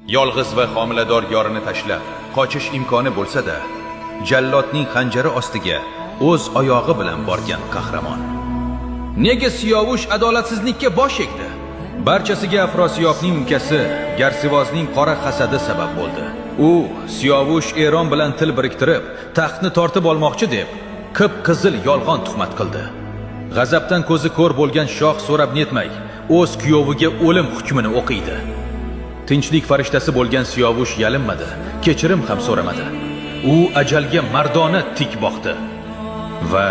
Yolg'iz va homilador yorini tashlab qochish imkoni bo'lsa-da, jallodning xanjari ostiga o'z oyog'i bilan borgan qahramon. Nega Siyovush adolatsizlikka bosh egdi? Barchasiga Afrosiyobning ukasi Garsivozning qora hasadi sabab bo'ldi. U Siyovush Eron bilan til biriktirib, taxtni tortib olmoqchi deb qip-qizil yolg'on tuhmat qildi. G'azabdan ko'zi ko'r bo'lgan shoh so'rab netmay, o'z kuyoviga o'lim hukmini o'qiydi. Tinchlik farishtasi bo'lgan Siyovush yalinmadi, kechirim ham so'ramadi. U ajalga mardona tik boqdi va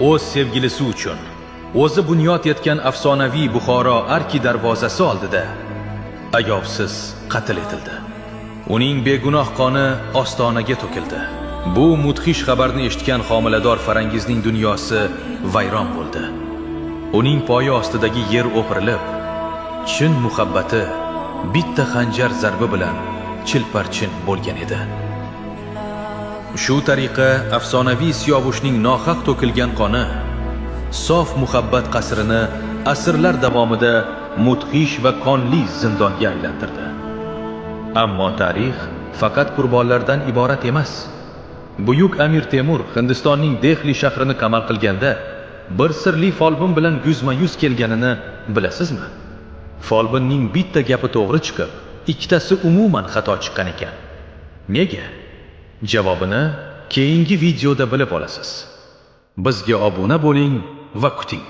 o'z sevgilisi uchun o'zi bunyod etgan afsonaviy Buxoro arki darvozasi oldida ayovsiz qatl etildi. Uning begunoh qoni ostonaga to'kildi. Bu mudhish xabarni eshitgan homilador Farangizning dunyosi vayron bo'ldi. Uning poyi ostidagi yer o'pirilib, chin muhabbati bitta xanjar zarbi bilan chilparchin bo'lgan edi. Shu tariqa afsonaviy Siyovushning nohaq to'kilgan qoni sof muhabbat qasrini asrlar davomida mudhish va qonli zindonga aylantirdi. Ammo tarix faqat qurbonlardan iborat emas. Buyuk Amir Temur Hindistonning Dehli shahrini qamal qilganda bir sirli folbin bilan yuzma-yuz kelganini bilasizmi? Folbinning bitta gapi to'g'ri chiqib, ikkitasi umuman xato chiqqan ekan. Nega? Javobini keyingi videoda bilib olasiz. Bizga obuna bo'ling va kuting.